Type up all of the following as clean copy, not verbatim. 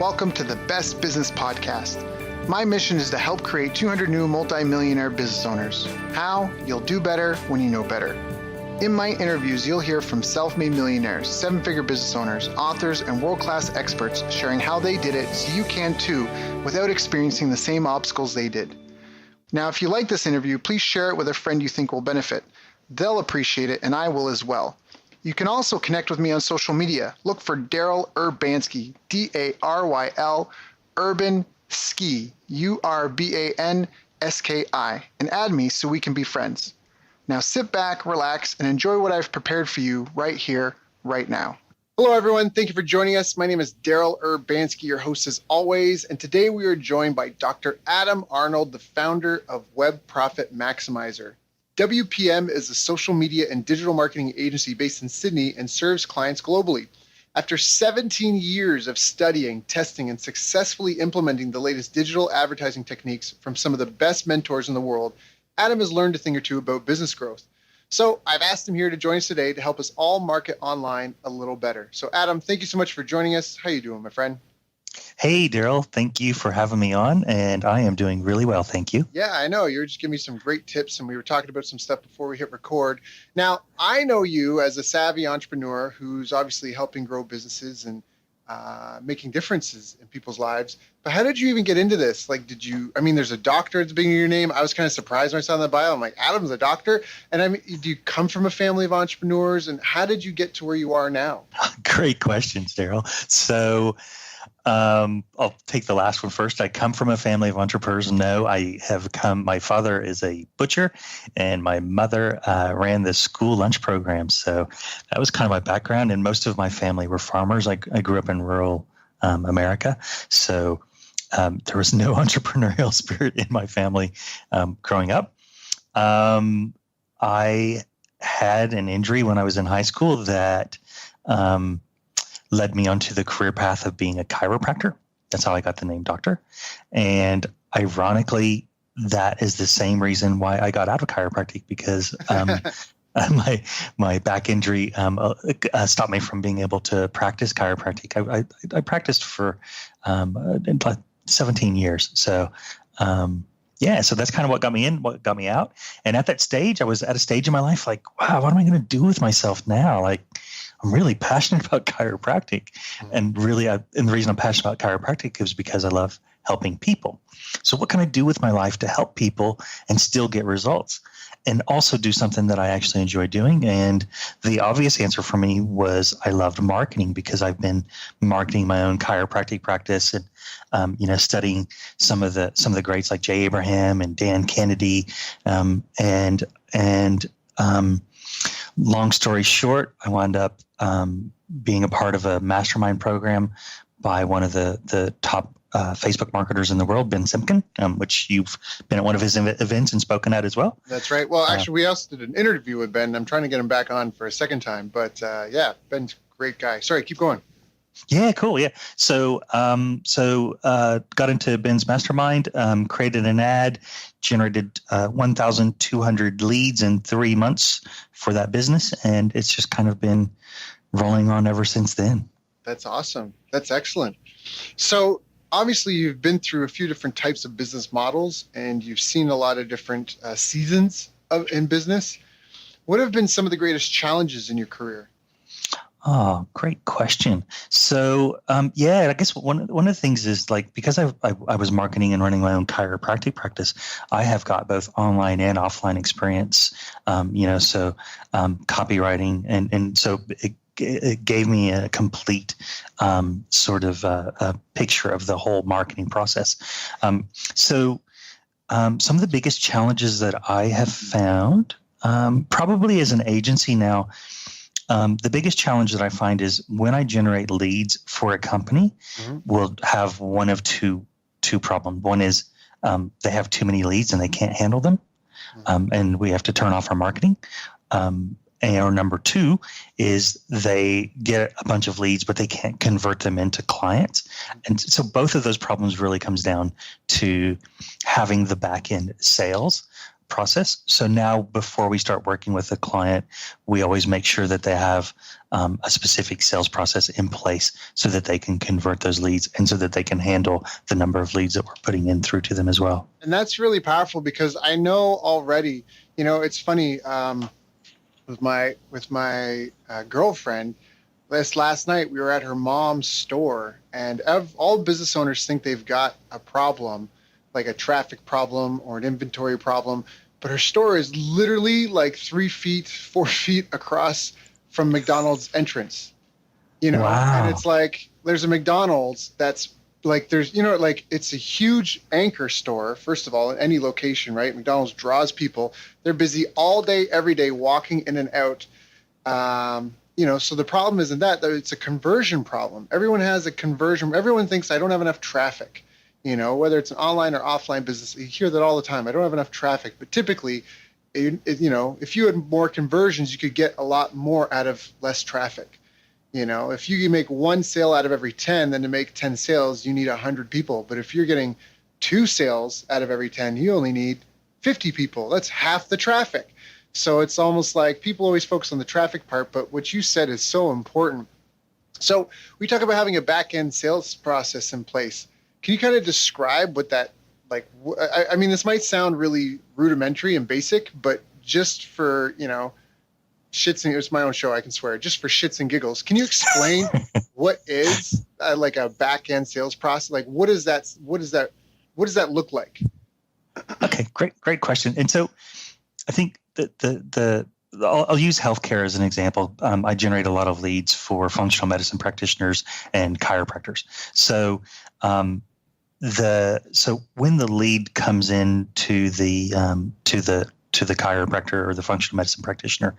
Welcome to the Best Business Podcast. My mission is to help create 200 new multi-millionaire business owners. How? You'll do better when you know better. In my interviews, you'll hear from self-made millionaires, seven-figure business owners, authors, and world-class experts sharing how they did it so you can too without experiencing the same obstacles they did. Now, if you like this interview, please share it with a friend you think will benefit. They'll appreciate it, and I will as well. You can also connect with me on social media. Look for Daryl Urbanski, D-A-R-Y-L, Urban Ski, U-R-B-A-N-S-K-I, and add me so we can be friends. Now sit back, relax, and enjoy what I've prepared for you right here, right now. Hello, everyone. Thank you for joining us. My name is Daryl Urbanski, your host as always, and today we are joined by Dr. Adam Arnold, the founder of Web Profit Maximizer. WPM is a social media and digital marketing agency based in Sydney and serves clients globally. After 17 years of studying, testing, and successfully implementing the latest digital advertising techniques from some of the best mentors in the world, Adam has learned a thing or two about business growth. So I've asked him here to join us today to help us all market online a little better. So Adam, thank you so much for joining us. How are you doing, my friend? Hey, Daryl. Thank you for having me on, and I am doing really well. Thank you. Yeah, I know. You were just giving me some great tips, and we were talking about some stuff before we hit record. Now, I know you as a savvy entrepreneur who's obviously helping grow businesses and making differences in people's lives. But how did you even get into this? Like, there's a doctor at the beginning of your name. I was kind of surprised when I saw in the bio. I'm like, Adam's a doctor? And do you come from a family of entrepreneurs? And how did you get to where you are now? Great questions, Daryl. So, I'll take the last one first. I come from a family of entrepreneurs. No, my father is a butcher and my mother ran the school lunch program. So that was kind of my background. And most of my family were farmers. I grew up in rural America. So there was no entrepreneurial spirit in my family growing up. I had an injury when I was in high school that led me onto the career path of being a chiropractor. That's how I got the name doctor. And ironically, that is the same reason why I got out of chiropractic, because my back injury stopped me from being able to practice chiropractic. I practiced for 17 years. So so that's kind of what got me in, what got me out. And at that stage, I was at a stage in my life like, wow, what am I going to do with myself now? Like, I'm really passionate about chiropractic. And really, and the reason I'm passionate about chiropractic is because I love helping people. So what can I do with my life to help people and still get results and also do something that I actually enjoy doing? And the obvious answer for me was I loved marketing, because I've been marketing my own chiropractic practice and studying some of the greats like Jay Abraham and Dan Kennedy, long story short, I wound up being a part of a mastermind program by one of the top Facebook marketers in the world, Ben Simkin, which you've been at one of his events and spoken at as well. That's right. Well, actually, we also did an interview with Ben. I'm trying to get him back on for a second time. But Ben's a great guy. Sorry, keep going. Yeah, cool. Yeah. So got into Ben's mastermind, created an ad, generated 1,200 leads in 3 months for that business. And it's just kind of been rolling on ever since then. That's awesome. That's excellent. So obviously you've been through a few different types of business models and you've seen a lot of different seasons in business. What have been some of the greatest challenges in your career? Oh, great question. So, I guess one of the things is, like, because I was marketing and running my own chiropractic practice, I have got both online and offline experience, copywriting. And so it gave me a complete sort of a picture of the whole marketing process. Some of the biggest challenges that I have found, probably as an agency now, the biggest challenge that I find is when I generate leads for a company, we'll have one of two problems. One is they have too many leads and they can't handle them, and we have to turn off our marketing. Or number two is they get a bunch of leads, but they can't convert them into clients. And so both of those problems really comes down to having the back end sales. process. So now before we start working with a client, we always make sure that they have a specific sales process in place so that they can convert those leads and so that they can handle the number of leads that we're putting in through to them as well. And that's really powerful because I know already, it's funny, with my girlfriend, this last night we were at her mom's store, and all business owners think they've got a problem, like a traffic problem or an inventory problem, but her store is literally like 3 feet, 4 feet across from McDonald's entrance, Wow. and it's like there's a McDonald's that's like it's a huge anchor store, first of all, in any location, right? McDonald's draws people. They're busy all day, every day, walking in and out. So the problem isn't that it's a conversion problem. Everyone has a conversion. Everyone thinks I don't have enough traffic, whether it's an online or offline business. You hear that all the time. I don't have enough traffic, but typically, if you had more conversions, you could get a lot more out of less traffic. If you make 1 sale out of every 10, then to make 10 sales, you need 100 people. But if you're getting 2 sales out of every 10, you only need 50 people. That's half the traffic. So it's almost like people always focus on the traffic part, but what you said is so important. So we talk about having a back-end sales process in place. Can you kind of describe what that, I mean, this might sound really rudimentary and basic, but just for, shits and it's my own show, I can swear, just for shits and giggles, can you explain what is like a back-end sales process? Like, what does that look like? Okay, great question. And so I think that I'll use healthcare as an example. I generate a lot of leads for functional medicine practitioners and chiropractors. So when the lead comes in to the chiropractor or the functional medicine practitioner,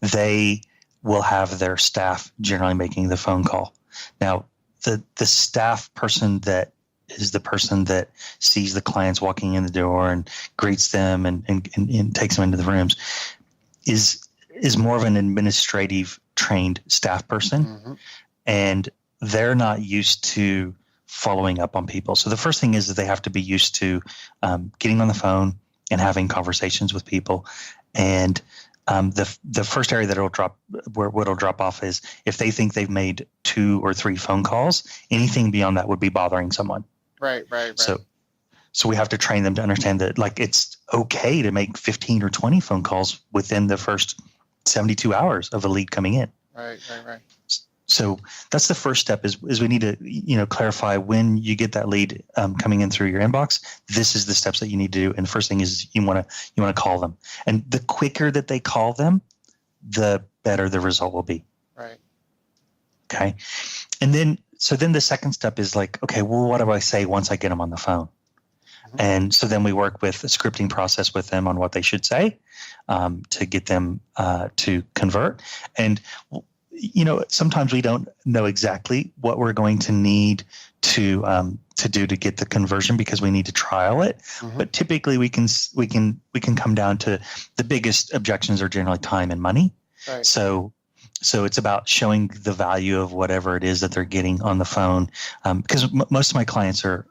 they will have their staff generally making the phone call. Now, the staff person that is the person that sees the clients walking in the door and greets them and takes them into the rooms is more of an administrative trained staff person. Mm-hmm. And they're not used to following up on people. So the first thing is that they have to be used to getting on the phone and having conversations with people. And the first area that it'll drop off is if they think they've made 2 or 3 phone calls, anything beyond that would be bothering someone. Right. So we have to train them to understand that it's okay to make 15 or 20 phone calls within the first 72 hours of a lead coming in. Right. So that's the first step is we need to, clarify when you get that lead coming in through your inbox, this is the steps that you need to do. And the first thing is you want to call them. And the quicker that they call them, the better the result will be. Right. Okay. And then the second step is okay, well, what do I say once I get them on the phone? Mm-hmm. And so then we work with a scripting process with them on what they should say to get them to convert. And sometimes we don't know exactly what we're going to need to do to get the conversion because we need to trial it. Mm-hmm. But typically we can come down to the biggest objections are generally time and money. Right. So it's about showing the value of whatever it is that they're getting on the phone. Because most of my clients are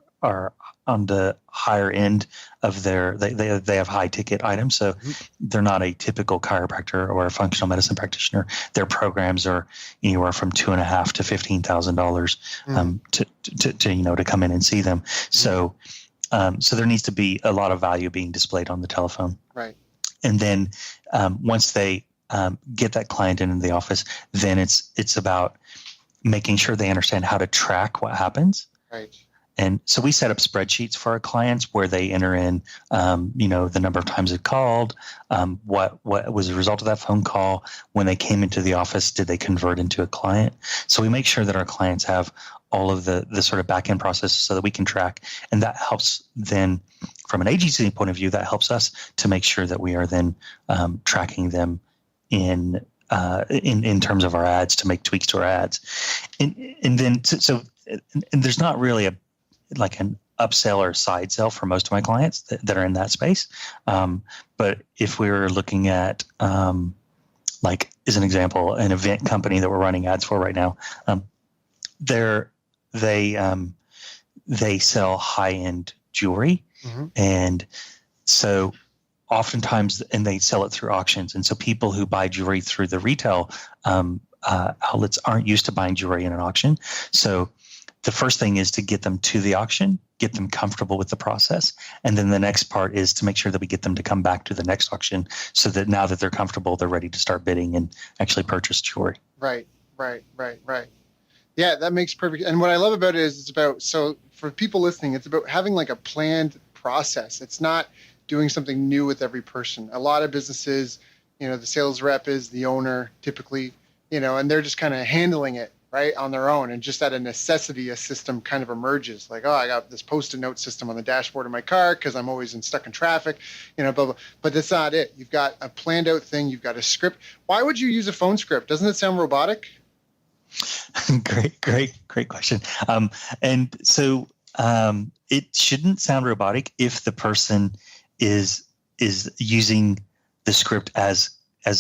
on the higher end of they have high ticket items. So mm-hmm. they're not a typical chiropractor or a functional medicine practitioner. Their programs are anywhere from $2,500 to $15,000 to come in and see them. Mm-hmm. So there needs to be a lot of value being displayed on the telephone. Right. And then once they get that client into the office, then it's about making sure they understand how to track what happens. Right. And so we set up spreadsheets for our clients where they enter in, the number of times they called, what was the result of that phone call, when they came into the office, did they convert into a client? So we make sure that our clients have all of the sort of back-end processes so that we can track. And that helps then, from an agency point of view, that helps us to make sure that we are then tracking them in terms of our ads to make tweaks to our ads. And then there's not really an upsell or side sell for most of my clients that are in that space. But if we were looking at, as an example, an event company that we're running ads for right now, they sell high-end jewelry. Mm-hmm. And so oftentimes, and they sell it through auctions. And so people who buy jewelry through the retail outlets aren't used to buying jewelry in an auction. So the first thing is to get them to the auction, get them comfortable with the process. And then the next part is to make sure that we get them to come back to the next auction so that now that they're comfortable, they're ready to start bidding and actually purchase jewelry. Right. Yeah, that makes perfect. And what I love about it is it's about, so for people listening, it's about having like a planned process. It's not doing something new with every person. A lot of businesses, the sales rep is the owner typically, and they're just kind of handling it right on their own. And just out of necessity, a system kind of emerges like, oh, I got this Post-it note system on the dashboard of my car because I'm always stuck in traffic, blah, blah. But that's not it. You've got a planned out thing. You've got a script. Why would you use a phone script? Doesn't it sound robotic? Great question. And so it shouldn't sound robotic if the person is using the script as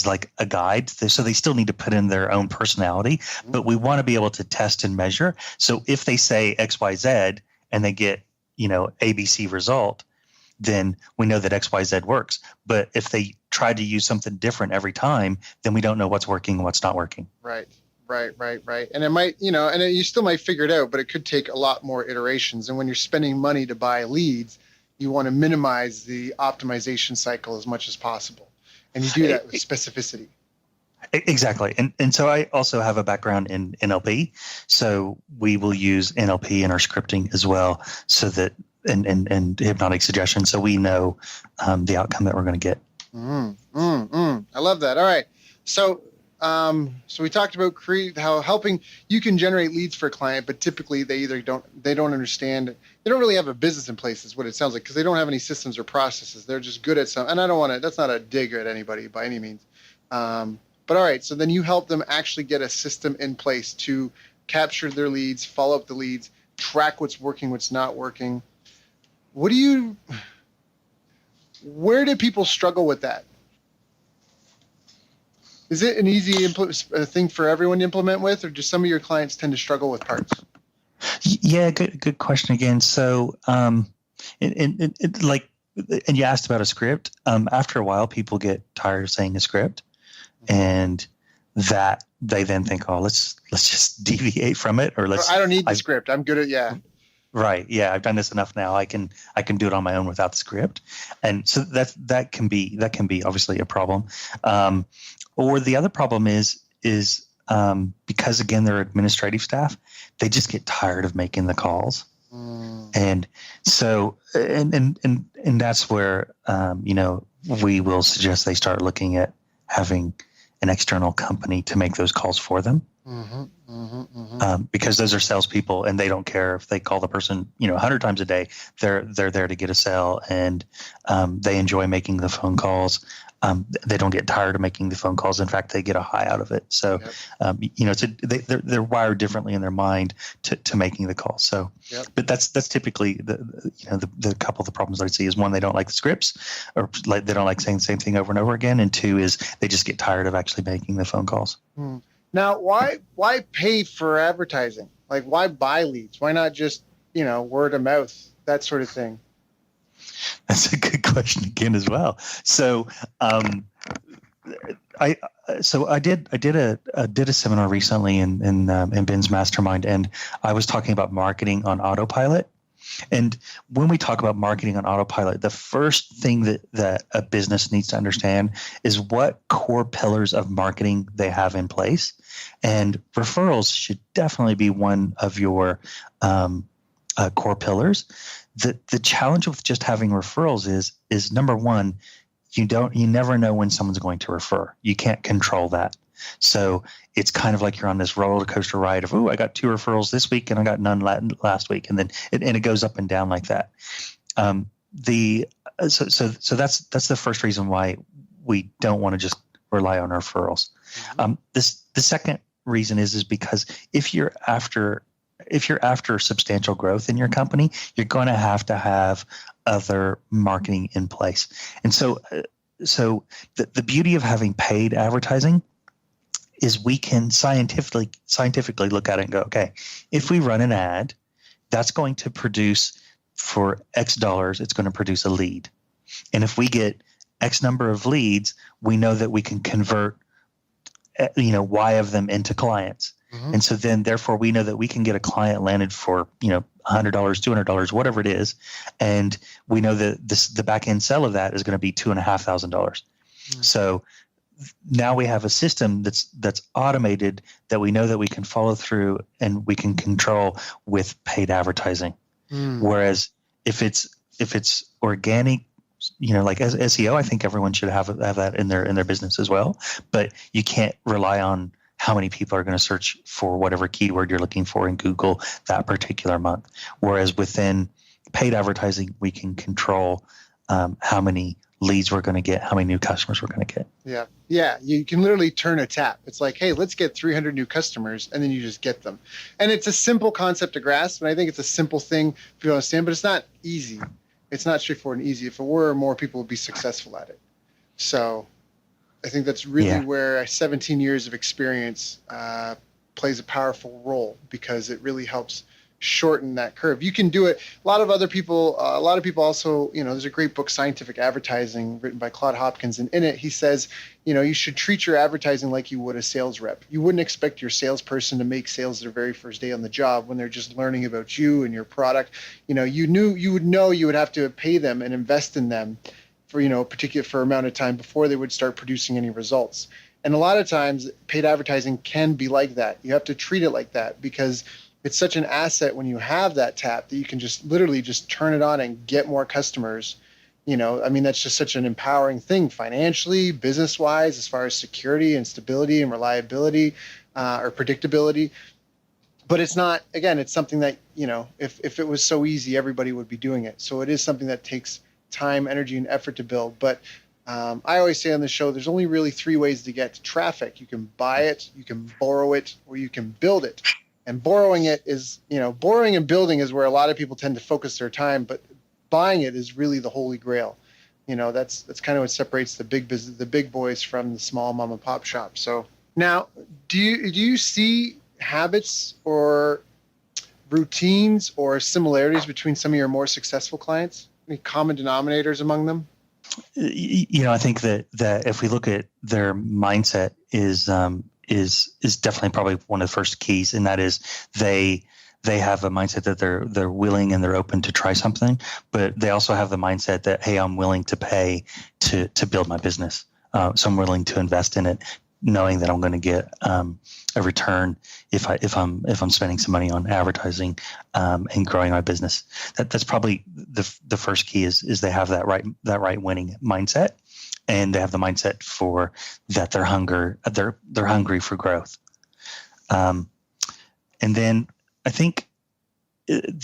like a guide. So they still need to put in their own personality, but we want to be able to test and measure. So if they say XYZ and they get, ABC result, then we know that XYZ works. But if they try to use something different every time, then we don't know what's working and what's not working. Right. And it might, you still might figure it out, but it could take a lot more iterations. And when you're spending money to buy leads, you want to minimize the optimization cycle as much as possible. And you do that with specificity. Exactly. And so I also have a background in NLP. So we will use NLP in our scripting as well, so that, and hypnotic suggestion. So we know the outcome that we're going to get. I love that. All right. So we talked about how helping you can generate leads for a client, but typically they don't understand. They don't really have a business in place is what it sounds like, because they don't have any systems or processes. They're just good at some, and I don't want to, that's not a dig at anybody by any means. But all right. So then you help them actually get a system in place to capture their leads, follow up the leads, track what's working, what's not working. Where do people struggle with that? Is it an easy thing for everyone to implement with, or do some of your clients tend to struggle with parts? Yeah, good question again. So, and you asked about a script. After a while, people get tired of saying a script, and that they then think, oh, let's just deviate from it, or I don't need the script. I'm good at Right. Yeah, I've done this enough now. I can do it on my own without the script, and so that can be obviously a problem. Or the other problem is because again they're administrative staff, they just get tired of making the calls, and so and that's where we will suggest they start looking at having an external company to make those calls for them. Because those are salespeople, and they don't care if they call the person 100 times a day. They're there to get a sale, and they enjoy making the phone calls. They don't get tired of making the phone calls. In fact, they get a high out of it. So, they're wired differently in their mind to making the calls. So, but that's typically the couple of the problems I see is, one, they don't like the scripts, or they don't like saying the same thing over and over again, and two is they just get tired of actually making the phone calls. Now, why pay for advertising? Like, why buy leads? Why not just word of mouth, that sort of thing? That's a good question again as well. So, I did a seminar recently in Ben's mastermind, and I was talking about marketing on autopilot. And when we talk about marketing on autopilot, the first thing that a business needs to understand is what core pillars of marketing they have in place. And referrals should definitely be one of your core pillars. The challenge with just having referrals is number one, you never know when someone's going to refer. You can't control that. So it's kind of like you're on this roller coaster ride of, I got 2 referrals this week and I got none last week, and then it goes up and down like that. So that's the first reason why we don't want to just rely on referrals. The second reason is because if you're after substantial growth in your company, you're going to have other marketing in place. And so the beauty of having paid advertising is we can scientifically look at it and go, okay, if we run an ad, that's going to produce for X dollars, it's going to produce a lead. And if we get X number of leads, we know that we can convert, Y of them into clients. Mm-hmm. And so then therefore we know that we can get a client landed for, $100, $200, whatever it is. And we know that the back end sell of that is going to be $2,500. Mm-hmm. So now we have a system that's automated that we know that we can follow through and we can control with paid advertising. Whereas if it's organic, like as SEO, I think everyone should have that in their business as well. But you can't rely on how many people are going to search for whatever keyword you're looking for in Google that particular month. Whereas within paid advertising, we can control how many leads we're going to get, how many new customers we're going to get. Yeah. Yeah. You can literally turn a tap. It's like, hey, let's get 300 new customers, and then you just get them. And it's a simple concept to grasp. And I think it's a simple thing for you to understand, but it's not easy. It's not straightforward and easy. If it were, more people would be successful at it. So I think that's really where 17 years of experience plays a powerful role, because it really helps shorten that curve. You can do it. A lot of people also, there's a great book, Scientific Advertising, written by Claude Hopkins. And in it, he says, you should treat your advertising like you would a sales rep. You wouldn't expect your salesperson to make sales their very first day on the job when they're just learning about you and your product. You would have to pay them and invest in them for, for amount of time before they would start producing any results. And a lot of times paid advertising can be like that. You have to treat it like that, because it's such an asset when you have that tap that you can just literally just turn it on and get more customers. That's just such an empowering thing financially, business-wise, as far as security and stability and reliability or predictability. But it's not, again, it's something that, if it was so easy, everybody would be doing it. So it is something that takes time, energy, and effort to build. But I always say on the show, there's only really 3 ways to get traffic. You can buy it, you can borrow it, or you can build it. And borrowing it is, borrowing and building is where a lot of people tend to focus their time, but buying it is really the holy grail. That's kind of what separates the big business, the big boys, from the small mom and pop shop. So now, do you see habits or routines or similarities between some of your more successful clients? Any common denominators among them? I think that if we look at their mindset is definitely probably one of the first keys, and that is they have a mindset that they're willing and they're open to try something, but they also have the mindset that, hey, I'm willing to pay to build my business, so I'm willing to invest in it, knowing that I'm going to get a return if I'm spending some money on advertising and growing my business. That's probably the first key is they have that right winning mindset. And they have the mindset for that they're hungry for growth. And then I think one of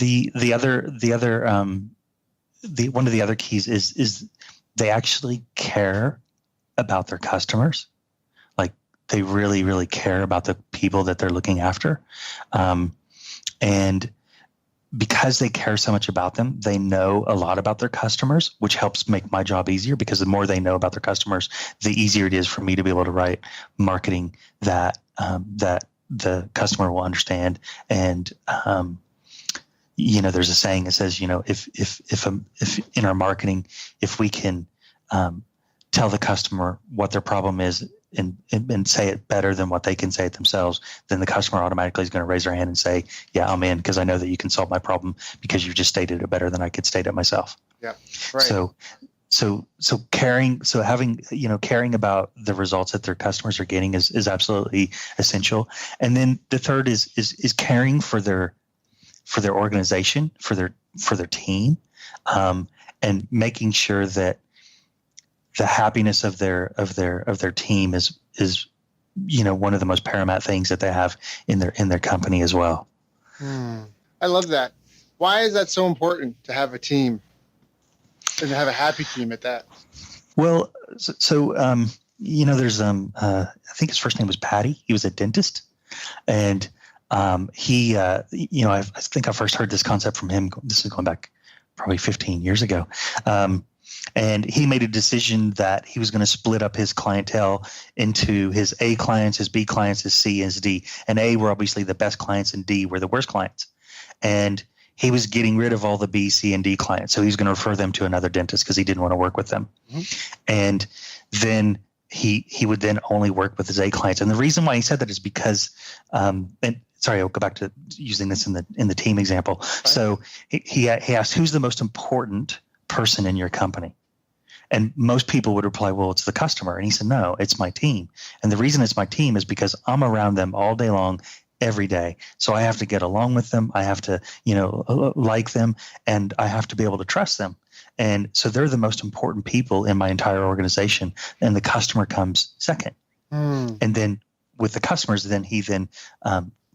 the other keys is they actually care about their customers. Like, they really, really care about the people that they're looking after. And because they care so much about them, they know a lot about their customers, which helps make my job easier, because the more they know about their customers, the easier it is for me to be able to write marketing that the customer will understand. And there's a saying that says, if in our marketing, if we can tell the customer what their problem is and say it better than what they can say it themselves, then the customer automatically is going to raise their hand and say, yeah, I'm in, because I know that you can solve my problem because you just stated it better than I could state it myself. Yeah. Right. So caring about the results that their customers are getting is absolutely essential. And then the third is caring for their organization, for their team, and making sure that the happiness of their team is one of the most paramount things that they have in their company as well. I love that. Why is that so important to have a team and to have a happy team at that? Well, so there's I think his first name was Patty. He was a dentist, and he I think I first heard this concept from him. This is going back probably 15 years ago. And he made a decision that he was going to split up his clientele into his A clients, his B clients, his C, and his D. And A were obviously the best clients, and D were the worst clients. And he was getting rid of all the B, C, and D clients. So he was going to refer them to another dentist because he didn't want to work with them. Mm-hmm. And then he would then only work with his A clients. And the reason why he said that is because, and sorry, I'll go back to using this in the team example. Right. So he asked, who's the most important person in your company? And most people would reply, well, it's the customer. And he said, no, it's my team. And the reason it's my team is because I'm around them all day long, every day. So I have to get along with them. I have to, like them, and I have to be able to trust them. And so they're the most important people in my entire organization. And the customer comes second. And then with the customers, he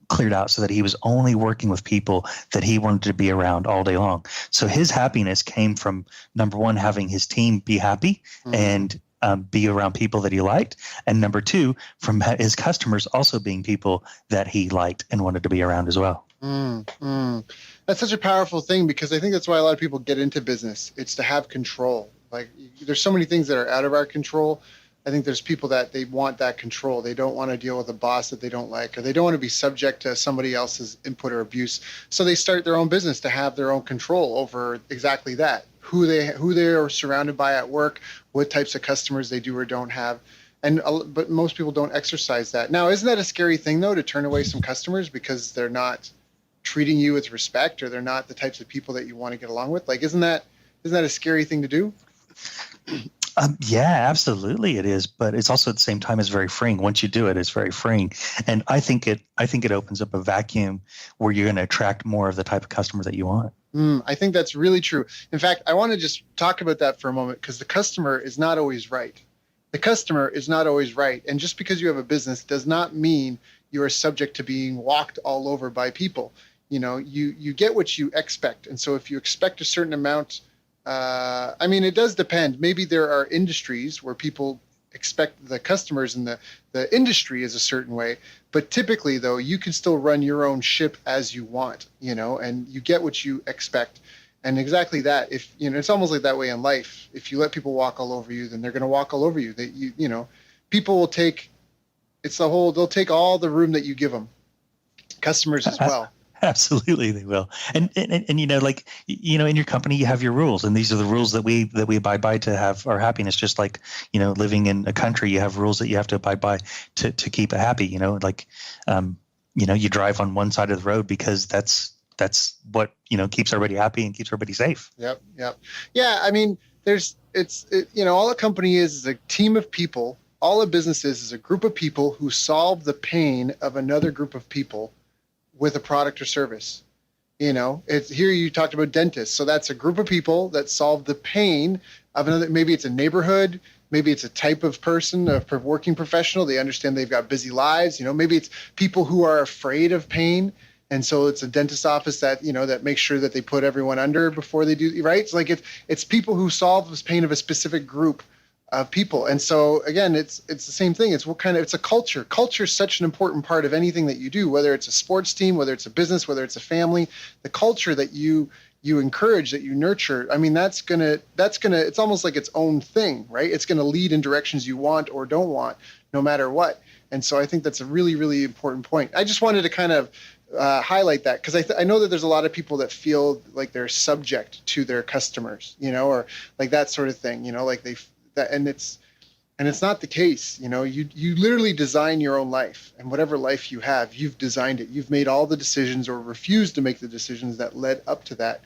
cleared out so that he was only working with people that he wanted to be around all day long. So his happiness came from, number one, having his team be happy and be around people that he liked. And number two, from his customers also being people that he liked and wanted to be around as well. That's such a powerful thing, because I think that's why a lot of people get into business. It's to have control. Like, there's so many things that are out of our control. I think there's people that they want that control. They don't want to deal with a boss that they don't like, or they don't want to be subject to somebody else's input or abuse. So they start their own business to have their own control over exactly that. Who they are surrounded by at work, what types of customers they do or don't have. But most people don't exercise that. Now, isn't that a scary thing, though, to turn away some customers because they're not treating you with respect, or they're not the types of people that you want to get along with? Like, isn't that a scary thing to do? Yeah, absolutely it is. But it's also at the same time, it's very freeing. Once you do it, it's very freeing. And I think it opens up a vacuum where you're going to attract more of the type of customer that you want. I think that's really true. In fact, I want to just talk about that for a moment, because the customer is not always right. The customer is not always right. And just because you have a business does not mean you are subject to being walked all over by people. You get what you expect. And so if you expect a certain amount, it does depend. Maybe there are industries where people expect the customers and the industry is a certain way. But typically, though, you can still run your own ship as you want, and you get what you expect. And exactly that, if it's almost like that way in life. If you let people walk all over you, then they're going to walk all over you. People will take, they'll take all the room that you give them. Customers as well. Absolutely, they will. And in your company, you have your rules, and these are the rules that we abide by to have our happiness. Just like, living in a country, you have rules that you have to abide by to keep it happy. You drive on one side of the road because that's what keeps everybody happy and keeps everybody safe. Yep. Yeah. All a company is a team of people. All a business is a group of people who solve the pain of another group of people with a product or service. It's here. You talked about dentists. So that's a group of people that solve the pain of another. Maybe it's a neighborhood. Maybe it's a type of person, a working professional. They understand they've got busy lives. Maybe it's people who are afraid of pain. And so it's a dentist office that, that makes sure that they put everyone under before they do, right? It's like it's people who solve this pain of a specific group of people. And so again, it's the same thing. It's a culture. Culture is such an important part of anything that you do, whether it's a sports team, whether it's a business, whether it's a family. The culture that you encourage, that you nurture, that's gonna it's almost like its own thing, right? It's gonna lead in directions you want or don't want, no matter what. And so I think that's a really, really important point. I just wanted to kind of highlight that, because I know that there's a lot of people that feel like they're subject to their customers, or like that sort of thing, like and it's not the case. You literally design your own life, and whatever life you have, you've designed it. You've made all the decisions or refused to make the decisions that led up to that.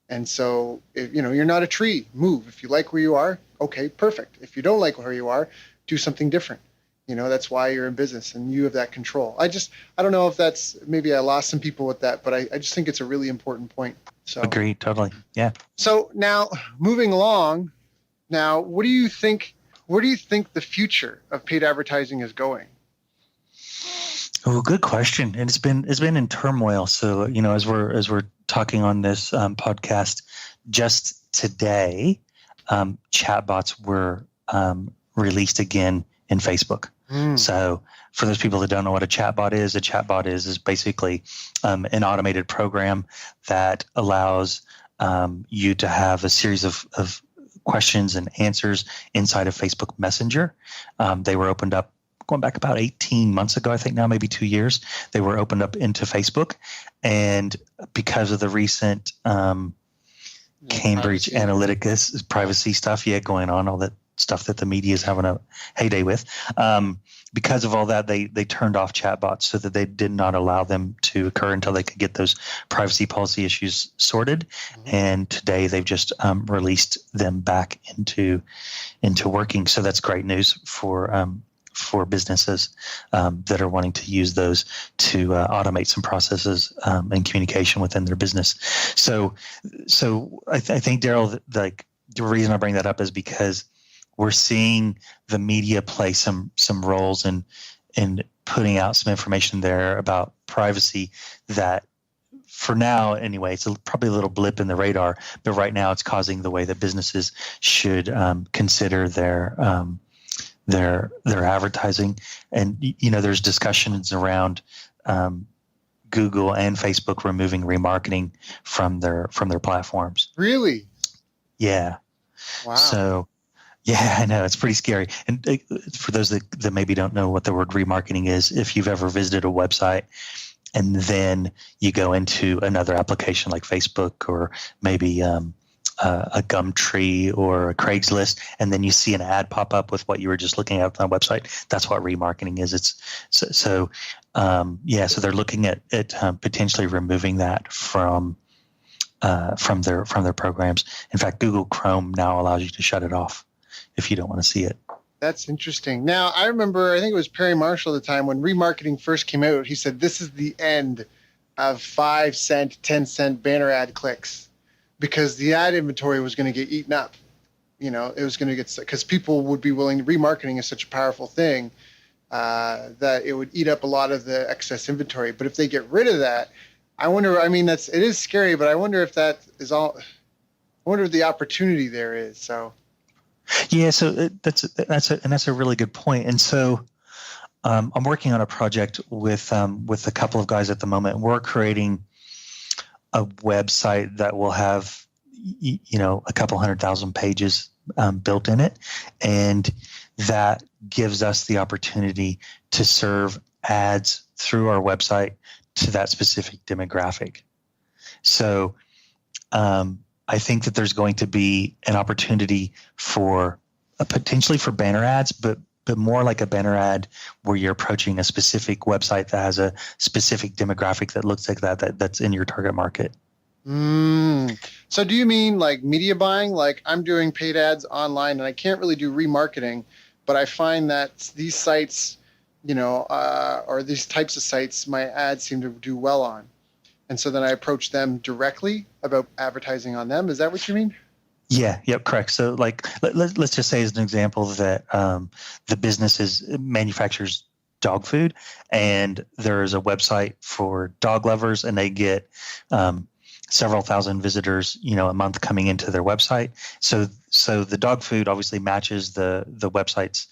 And so, if, you're not a tree. Move. If you like where you are, okay, perfect. If you don't like where you are, do something different. That's why you're in business, and you have that control. I don't know if maybe I lost some people with that, but I just think it's a really important point. So agreed, totally. Yeah. So now moving along, what do you think? Where do you think the future of paid advertising is going? Oh, good question. And it's been in turmoil. So, as we're talking on this podcast, just today, chatbots were released again in Facebook. So for those people that don't know what a chatbot is basically an automated program that allows you to have a series of questions and answers inside of Facebook Messenger. They were opened up going back about 18 months ago, I think now maybe 2 years, they were opened up into Facebook. And because of the recent Cambridge Analytica privacy stuff, going on, all that stuff that the media is having a heyday with. Because of all that, they turned off chatbots so that they did not allow them to occur until they could get those privacy policy issues sorted. Mm-hmm. And today they've just released them back into working. So that's great news for businesses that are wanting to use those to automate some processes and communication within their business. So I think, Daryl, like the reason I bring that up is because we're seeing the media play some roles in putting out some information there about privacy that, for now anyway, it's probably a little blip in the radar, but right now it's causing the way that businesses should consider their advertising. And there's discussions around Google and Facebook removing remarketing from their platforms. Really? Yeah. Wow. So yeah, I know, it's pretty scary. And for those that maybe don't know what the word remarketing is, if you've ever visited a website and then you go into another application like Facebook or maybe a Gumtree or a Craigslist, and then you see an ad pop up with what you were just looking at on the website, that's what remarketing is. It's so they're looking at potentially removing that from their programs. In fact, Google Chrome now allows you to shut it off if you don't want to see it. That's interesting. Now, I remember, I think it was Perry Marshall at the time when remarketing first came out, he said, this is the end of 5-cent, 10-cent banner ad clicks, because the ad inventory was going to get eaten up. It was going to get, because people would be willing, remarketing is such a powerful thing that it would eat up a lot of the excess inventory. But if they get rid of that, I wonder, it is scary, but I wonder if that is all, I wonder if the opportunity there is. So. Yeah, so that's a really good point. And so I'm working on a project with a couple of guys at the moment. We're creating a website that will have a couple 100,000 pages built in it, and that gives us the opportunity to serve ads through our website to that specific demographic. So I think that there's going to be an opportunity for potentially for banner ads, but more like a banner ad where you're approaching a specific website that has a specific demographic that looks like that's in your target market. So do you mean like media buying? Like I'm doing paid ads online and I can't really do remarketing, but I find that these sites, or these types of sites, my ads seem to do well on. And so then I approach them directly about advertising on them. Is that what you mean? Yeah, yep, correct. So like, let's just say as an example that the business manufactures dog food, and there's a website for dog lovers, and they get several thousand visitors, a month coming into their website. So the dog food obviously matches the website's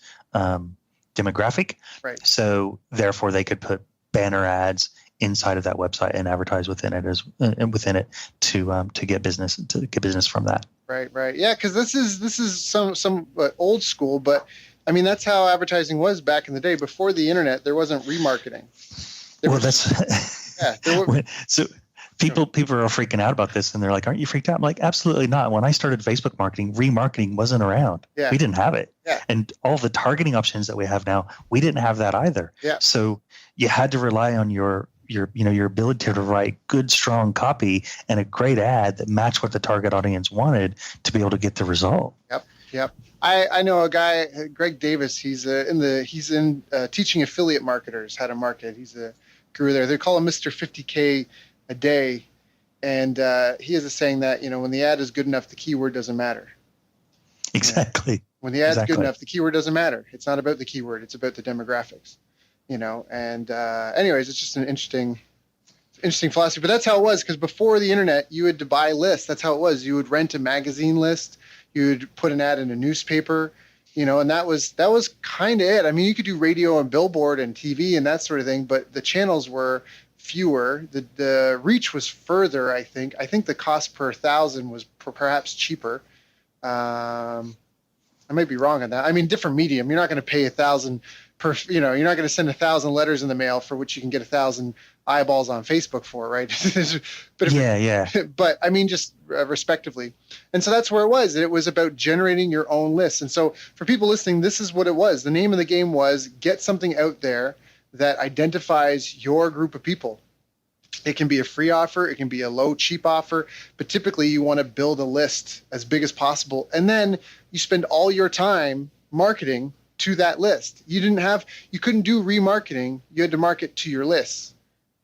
demographic. Right. So therefore, they could put banner ads inside of that website and advertise within it to get business from that. Right. Yeah, because this is some old school, but I mean that's how advertising was back in the day. Before the internet, there wasn't remarketing. So people are freaking out about this, and they're like, "Aren't you freaked out?" I'm like, "Absolutely not." When I started Facebook marketing, remarketing wasn't around. Yeah. We didn't have it. Yeah. And all the targeting options that we have now, we didn't have that either. Yeah. So you had to rely on your ability to write good, strong copy and a great ad that matched what the target audience wanted to be able to get the result. Yep. I know a guy, Greg Davis. He's in teaching affiliate marketers how to market. He's a guru there. They call him Mr. 50K a day, and he has a saying that when the ad is good enough, the keyword doesn't matter. Exactly. When the ad's good enough, the keyword doesn't matter. It's not about the keyword; it's about the demographics. And anyways, it's just an interesting philosophy. But that's how it was, because before the internet, you had to buy lists. That's how it was. You would rent a magazine list. You would put an ad in a newspaper, and that was kind of it. I mean, you could do radio and billboard and TV and that sort of thing, but the channels were fewer. The reach was further, I think. I think the cost per 1,000 was perhaps cheaper. I might be wrong on that. I mean, different medium. You're not going to pay $1,000 you're not going to send 1,000 letters in the mail for which you can get 1,000 eyeballs on Facebook for, right? But Yeah. but I mean, just respectively. And so that's where it was. It was about generating your own lists. And so for people listening, this is what it was. The name of the game was get something out there that identifies your group of people. It can be a free offer, it can be a low, cheap offer, but typically you want to build a list as big as possible. And then you spend all your time marketing to that list. You couldn't do remarketing. You had to market to your lists,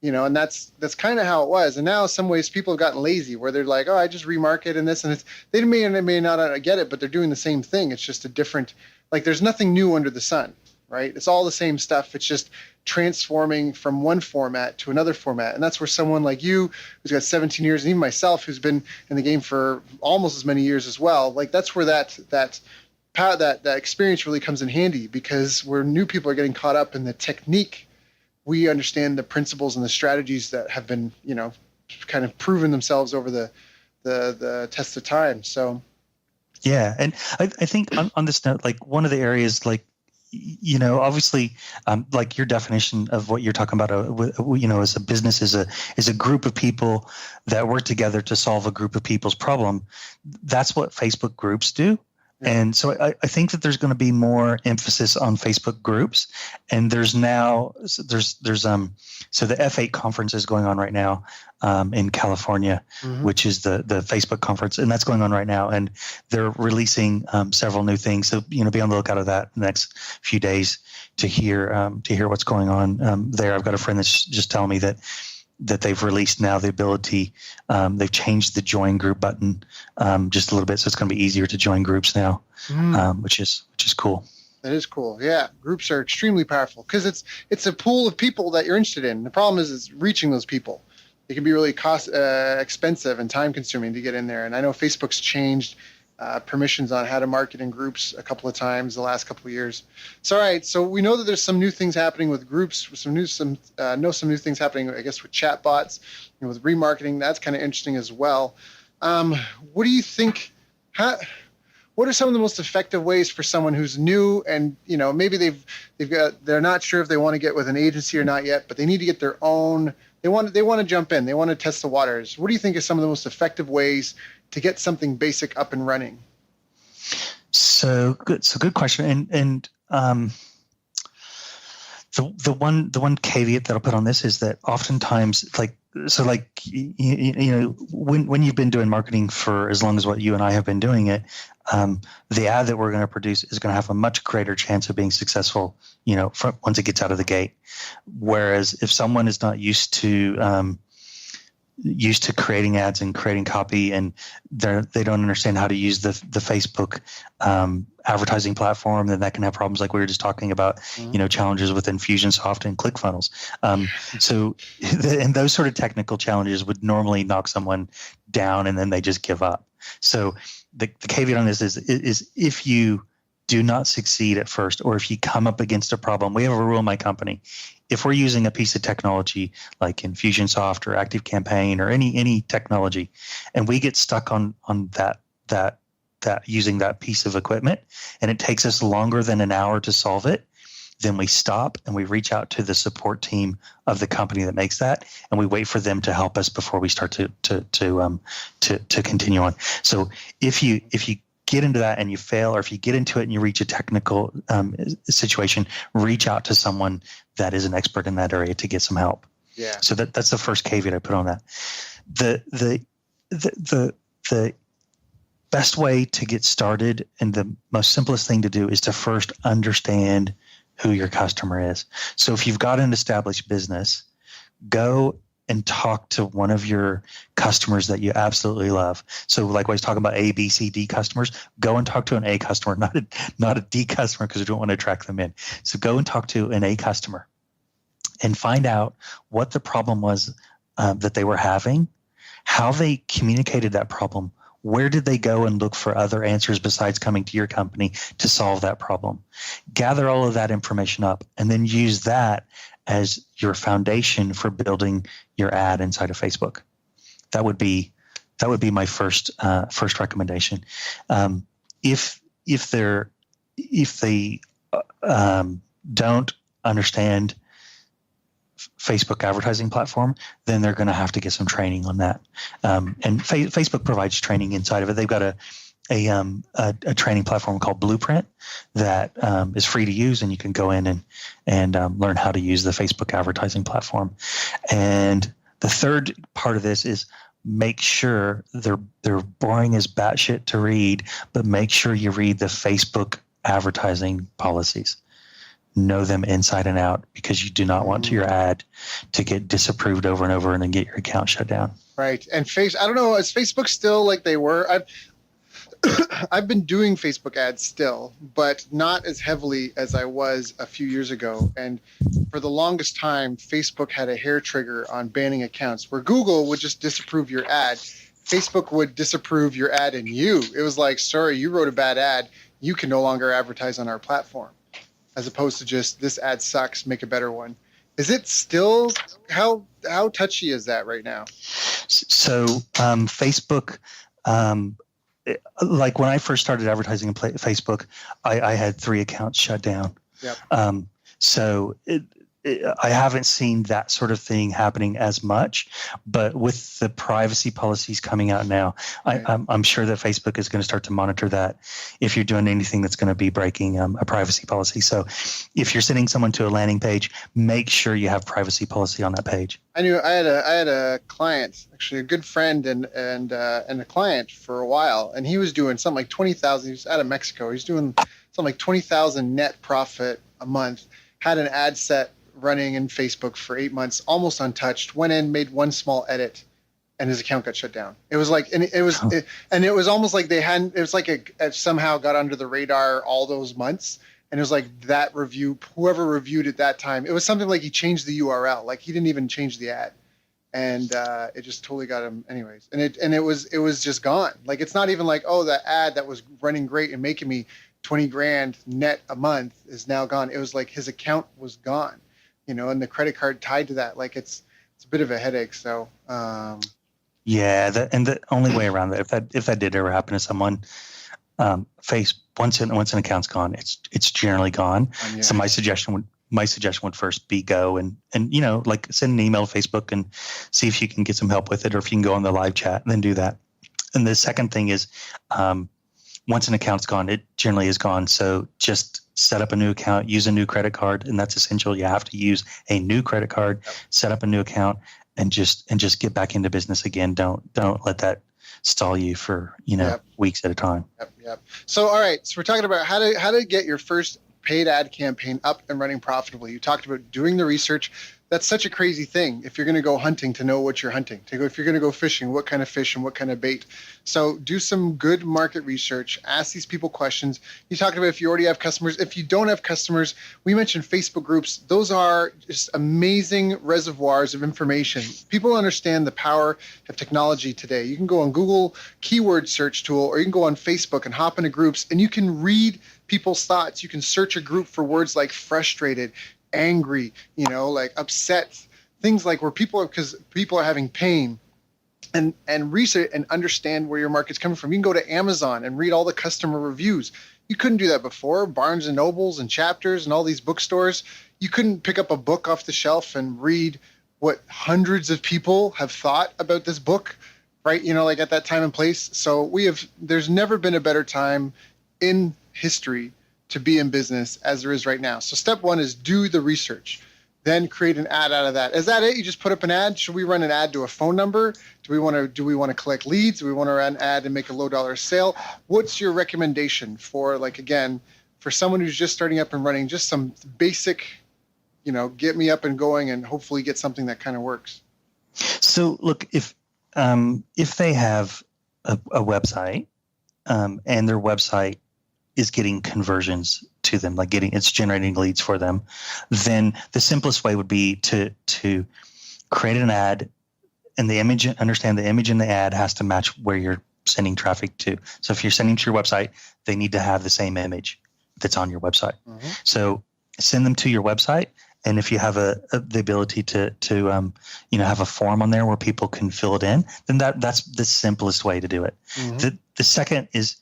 and that's kind of how it was. And now in some ways people have gotten lazy where they're like, oh, I just remarket and this, and they may not get it, but they're doing the same thing. It's just a different, like there's nothing new under the sun, right? It's all the same stuff. It's just transforming from one format to another format. And that's where someone like you, who's got 17 years, and even myself, who's been in the game for almost as many years as well, like that's where that experience really comes in handy, because where new people are getting caught up in the technique, we understand the principles and the strategies that have been, kind of proven themselves over the test of time. So, yeah. And I think on this note, like one of the areas, like, obviously, like your definition of what you're talking about, as a business is a group of people that work together to solve a group of people's problem. That's what Facebook groups do. And so I think that there's going to be more emphasis on Facebook groups, and there's the F8 conference is going on right now in California, which is the Facebook conference, and that's going on right now, and they're releasing several new things. So be on the lookout of that in the next few days to hear what's going on there. I've got a friend that's just telling me that they've released now the ability, they've changed the join group button just a little bit, so it's going to be easier to join groups now, which is cool. That is cool. Yeah, groups are extremely powerful because it's a pool of people that you're interested in. The problem is reaching those people. It can be really expensive and time consuming to get in there. And I know Facebook's changed permissions on how to market in groups a couple of times the last couple of years. So, all right. So we know that there's some new things happening with groups, some new things happening, I guess, with chatbots, with remarketing. That's kind of interesting as well. What do you think? What are some of the most effective ways for someone who's new and, maybe they're not sure if they want to get with an agency or not yet, but they need to get their own, they want to jump in. They want to test the waters. What do you think is some of the most effective ways to get something basic up and running? So good question. And the one caveat that I'll put on this is that oftentimes, when you've been doing marketing for as long as what you and I have been doing it, the ad that we're going to produce is going to have a much greater chance of being successful, once it gets out of the gate. Whereas if someone is not used to creating ads and creating copy, and they don't understand how to use the Facebook advertising platform, then that can have problems like we were just talking about, challenges with Infusionsoft and ClickFunnels. And those sort of technical challenges would normally knock someone down and then they just give up. So the caveat on this is if you do not succeed at first, or if you come up against a problem, we have a rule in my company. If we're using a piece of technology like Infusionsoft or ActiveCampaign or any technology, and we get stuck on that using that piece of equipment, and it takes us longer than an hour to solve it, then we stop and we reach out to the support team of the company that makes that, and we wait for them to help us before we start to continue on. So if you get into that and you fail, or if you get into it and you reach a technical situation, reach out to someone that is an expert in that area to get some help. Yeah. So that's the first caveat I put on that. The best way to get started and the most simplest thing to do is to first understand who your customer is. So if you've got an established business, go and talk to one of your customers that you absolutely love. So like I was talking about A, B, C, D customers, go and talk to an A customer, not a D customer, because we don't want to attract them in. So go and talk to an A customer and find out what the problem was that they were having, how they communicated that problem. Where did they go and look for other answers besides coming to your company to solve that problem? Gather all of that information up and then use that as your foundation for building your ad inside of Facebook. That would be my first recommendation. If they don't understand Facebook advertising platform, then they're going to have to get some training on that. And Facebook provides training inside of it. They've got a training platform called Blueprint that is free to use, and you can go in and learn how to use the Facebook advertising platform. And the third part of this is make sure they're boring as batshit to read, but make sure you read the Facebook advertising policies. Know them inside and out, because you do not want your ad to get disapproved over and over and then get your account shut down. Right. And I don't know, is Facebook still like they were? I've been doing Facebook ads still, but not as heavily as I was a few years ago. And for the longest time, Facebook had a hair trigger on banning accounts where Google would just disapprove your ad. Facebook would disapprove your ad and you. It was like, sorry, you wrote a bad ad. You can no longer advertise on our platform, as opposed to just this ad sucks, make a better one. Is it still, how touchy is that right now? So Facebook, like when I first started advertising on Facebook, I had 3 accounts shut down. Yep. So I haven't seen that sort of thing happening as much, but with the privacy policies coming out now, right. I'm sure that Facebook is going to start to monitor that if you're doing anything that's going to be breaking a privacy policy. So if you're sending someone to a landing page, make sure you have privacy policy on that page. I had a client, actually a good friend and a client for a while, and he was doing something like 20,000. He was out of Mexico. He's doing something like 20,000 net profit a month. Had an ad set running in Facebook for 8 months, almost untouched. Went in, made one small edit, and his account got shut down. It was like, and it was almost like they hadn't. It was like it somehow got under the radar all those months, and it was like that review. Whoever reviewed at that time, it was something like he changed the URL, like he didn't even change the ad, and it just totally got him, anyways. And it was just gone. Like it's not even like, oh, that ad that was running great and making me 20 grand net a month is now gone. It was like his account was gone. And the credit card tied to that, like it's a bit of a headache. So, and the only way around that, if that did ever happen to someone, once an account's gone, it's generally gone. Yeah. So my suggestion would first be go and like send an email to Facebook and see if you can get some help with it, or if you can go on the live chat and then do that. And the second thing is, once an account's gone, it generally is gone. So just set up a new account, use a new credit card, and that's essential. You have to use a new credit card, set up a new account, and just get back into business again. Don't let that stall you for weeks at a time. Yep. So all right, so we're talking about how to get your first paid ad campaign up and running profitably. You talked about doing the research. That's such a crazy thing. If you're going to go hunting, to know what you're hunting. If you're going to go fishing, what kind of fish and what kind of bait. So do some good market research. Ask these people questions. You talked about if you already have customers. If you don't have customers, we mentioned Facebook groups. Those are just amazing reservoirs of information. People understand the power of technology today. You can go on Google keyword search tool, or you can go on Facebook and hop into groups, and you can read people's thoughts. You can search a group for words like frustrated, angry, like upset, things like where because people are having pain, and research and understand where your market's coming from. You can go to Amazon and read all the customer reviews. You couldn't do that before. Barnes and Nobles and Chapters and all these bookstores, you couldn't pick up a book off the shelf and read what hundreds of people have thought about this book, right? Like at that time and place. So there's never been a better time in history to be in business as there is right now. So step one is do the research, then create an ad out of that. Is that it? You just put up an ad? Should we run an ad to a phone number? Do we want to collect leads? Do we want to run an ad and make a low dollar sale? What's your recommendation for, like, again, for someone who's just starting up and running, just some basic, get me up and going and hopefully get something that kind of works? So look, if they have a website, and their website is getting conversions to them, like it's generating leads for them, then the simplest way would be to create an ad, and understand the image in the ad has to match where you're sending traffic to. So if you're sending to your website, they need to have the same image that's on your website. Mm-hmm. So send them to your website, and if you have the ability to have a form on there where people can fill it in, then that's the simplest way to do it. Mm-hmm. The second is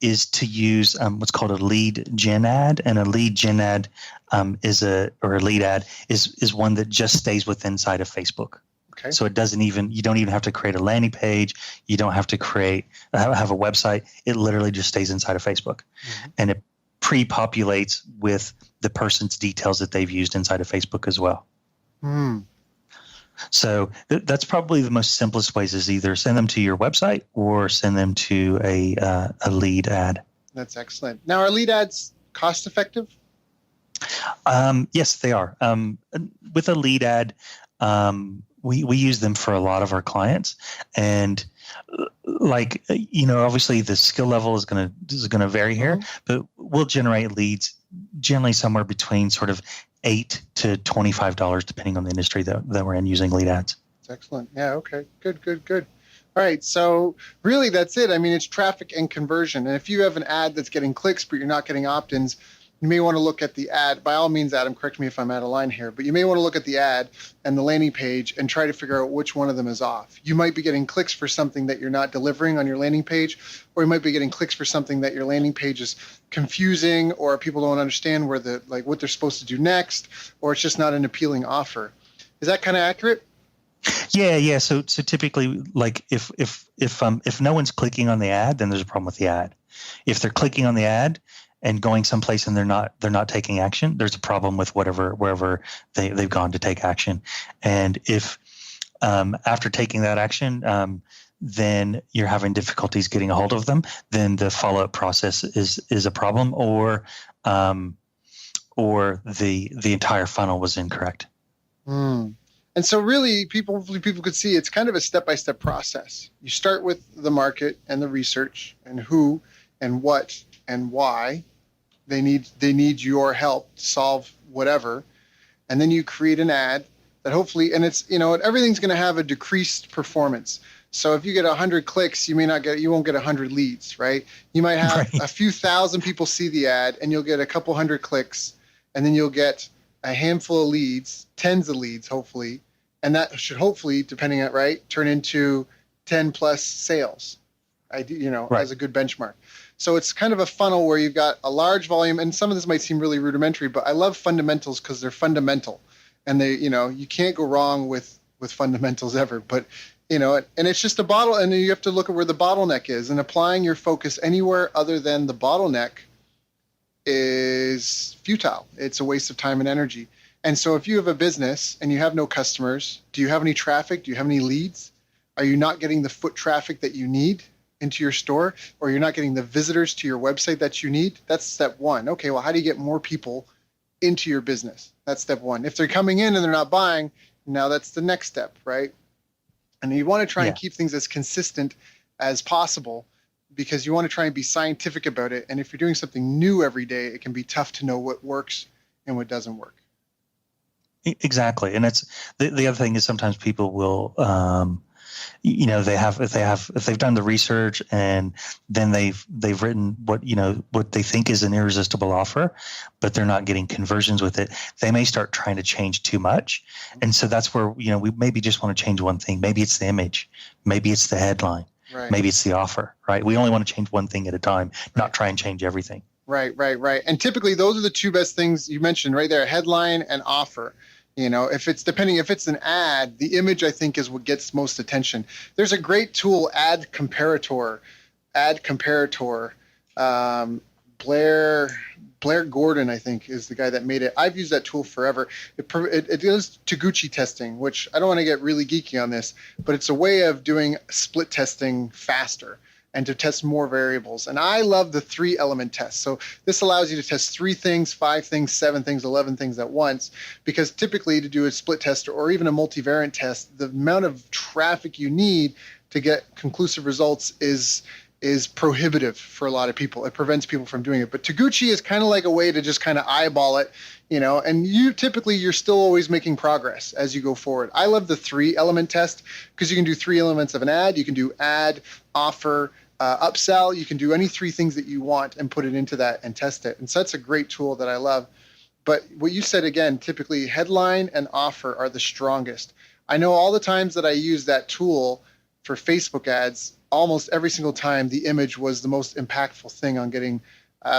is to use what's called a lead gen ad, and a lead gen ad or a lead ad is one that just stays within inside of Facebook. Okay. So you don't even have to create a landing page. You don't have to have a website. It literally just stays inside of Facebook, and it pre-populates with the person's details that they've used inside of Facebook as well. So that's probably the most simplest ways, is either send them to your website or send them to a lead ad. That's excellent. Now, are lead ads cost effective? Yes, they are. With a lead ad, we use them for a lot of our clients, and obviously the skill level is gonna vary here, but we'll generate leads generally somewhere between sort of $8 to $25, depending on the industry that we're in, using lead ads. That's excellent. Yeah. Okay. Good. All right. So really, that's it. I mean, it's traffic and conversion. And if you have an ad that's getting clicks, but you're not getting opt-ins, you may want to look at the ad. By all means, Adam, correct me if I'm out of line here, but you may want to look at the ad and the landing page and try to figure out which one of them is off. You might be getting clicks for something that you're not delivering on your landing page, or you might be getting clicks for something that your landing page is confusing, or people don't understand what they're supposed to do next, or it's just not an appealing offer. Is that kind of accurate? Yeah. So typically, like if no one's clicking on the ad, then there's a problem with the ad. If they're clicking on the ad and going someplace and they're not taking action, there's a problem with wherever they've gone to take action. And if after taking that action, then you're having difficulties getting a hold of them, then the follow-up process is a problem, or the entire funnel was incorrect. And so really, people could see it's kind of a step-by-step process. You start with the market and the research and who and what and why they need your help to solve whatever. And then you create an ad that hopefully, and it's, everything's going to have a decreased performance. So if you get 100 clicks, you won't get 100 leads, right? You might have a few thousand people see the ad and you'll get a couple hundred clicks, and then you'll get a handful of leads, tens of leads, hopefully. And that should hopefully, depending on turn into 10 plus sales, as a good benchmark. So it's kind of a funnel where you've got a large volume, and some of this might seem really rudimentary, but I love fundamentals because they're fundamental, and they, you can't go wrong with fundamentals ever. But and it's just a bottle, and you have to look at where the bottleneck is, and applying your focus anywhere other than the bottleneck is futile. It's a waste of time and energy. And so if you have a business and you have no customers, do you have any traffic? Do you have any leads? Are you not getting the foot traffic that you need into your store, or you're not getting the visitors to your website that you need? That's step one. Okay, well, how do you get more people into your business? That's step one. If they're coming in and they're not buying, now that's the next step, right? And you want to try and keep things as consistent as possible, because you want to try and be scientific about it. And if you're doing something new every day, it can be tough to know what works and what doesn't work. Exactly. And it's the other thing is sometimes people will if they've done the research and then they've written what they think is an irresistible offer, but they're not getting conversions with it, they may start trying to change too much. And so that's where we maybe just want to change one thing. Maybe it's the image, maybe it's the headline, right. Maybe it's the offer, right? We only want to change one thing at a time, not try and change everything. Right. And typically those are the two best things you mentioned right there: headline and offer. If it's an ad, the image, I think, is what gets most attention. There's a great tool, Ad Comparator. Blair Gordon, I think, is the guy that made it. I've used that tool forever. It does Taguchi testing, which I don't want to get really geeky on this, but it's a way of doing split testing faster and to test more variables. And I love the 3-element test. So this allows you to test 3 things, 5 things, 7 things, 11 things at once, because typically to do a split test or even a multivariate test, the amount of traffic you need to get conclusive results is prohibitive for a lot of people. It prevents people from doing it. But Taguchi is kind of like a way to just kind of eyeball it, and you're still always making progress as you go forward. I love the 3-element test because you can do 3 elements of an ad. You can do ad, offer, upsell. You can do any 3 things that you want and put it into that and test it. And so that's a great tool that I love. But what you said again, typically headline and offer are the strongest. I know all the times that I use that tool for Facebook ads, almost every single time the image was the most impactful thing on getting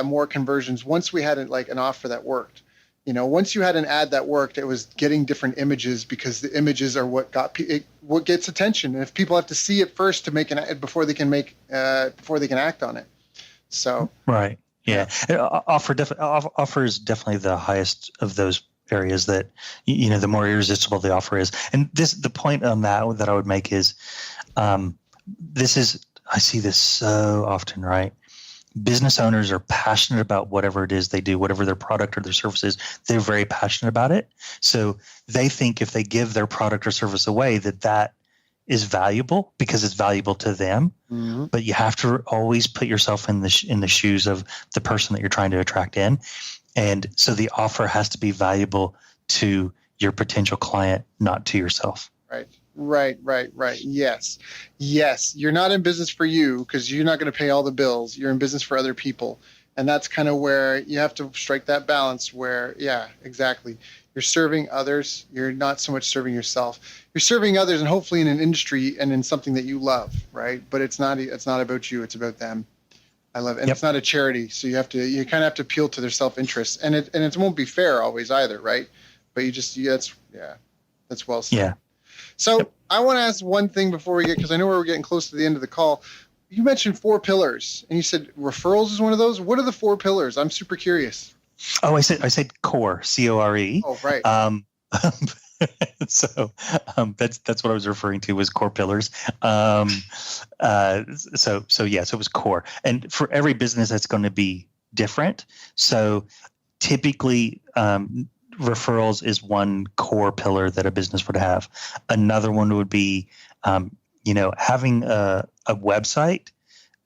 more conversions. Once we had an offer that worked, once you had an ad that worked, it was getting different images, because the images are what what gets attention. And if people have to see it first to make an ad before they can act on it. So right, yeah. Offer is definitely the highest of those areas that the more irresistible the offer is. And the point on that I would make is, I see this so often, right? Business owners are passionate about whatever it is they do, whatever their product or their service is. They're very passionate about it. So they think if they give their product or service away, that is valuable because it's valuable to them. Mm-hmm. But you have to always put yourself in the shoes of the person that you're trying to attract in. And so the offer has to be valuable to your potential client, not to yourself. Right. Yes. You're not in business for you, because you're not going to pay all the bills. You're in business for other people. And that's kind of where you have to strike that balance where, yeah, exactly. You're serving others. You're not so much serving yourself. You're serving others, and hopefully in an industry and in something that you love, right? But it's not about you. It's about them. I love it. And It's not a charity. So you kind of have to appeal to their self-interest, and it won't be fair always either. Right. But that's well said. Yeah. So I want to ask one thing before we because I know we're getting close to the end of the call. You mentioned 4 pillars, and you said referrals is one of those. What are the 4 pillars? I'm super curious. Oh, I said core, CORE. Oh, right. So that's what I was referring to was core pillars. So it was core, and for every business that's going to be different. So typically, referrals is one core pillar that a business would have. Another one would be, having a website,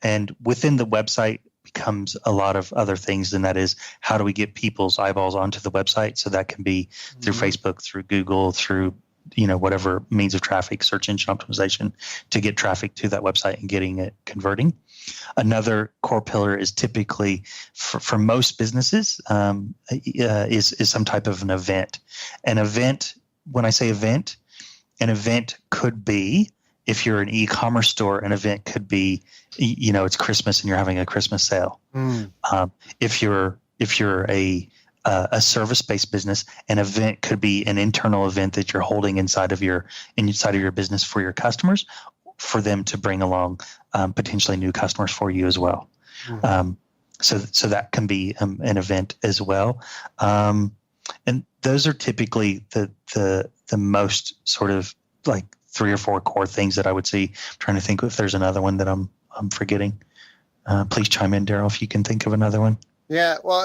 and within the website becomes a lot of other things. And that is, how do we get people's eyeballs onto the website? So that can be through Facebook, through Google, through, whatever means of traffic, search engine optimization, to get traffic to that website and getting it converting. Another core pillar is typically for most businesses is some type of an event. An event, when I say event, an event could be, if you're an e-commerce store, an event could be, it's Christmas and you're having a Christmas sale. If you're a service-based business, an event could be an internal event that you're holding inside of your business for your customers, for them to bring along potentially new customers for you as well. So that can be an event as well. And those are typically the most sort of like 3 or 4 core things that I would see. I'm trying to think if there's another one that I'm forgetting. Please chime in, Daryl, if you can think of another one. Yeah, well,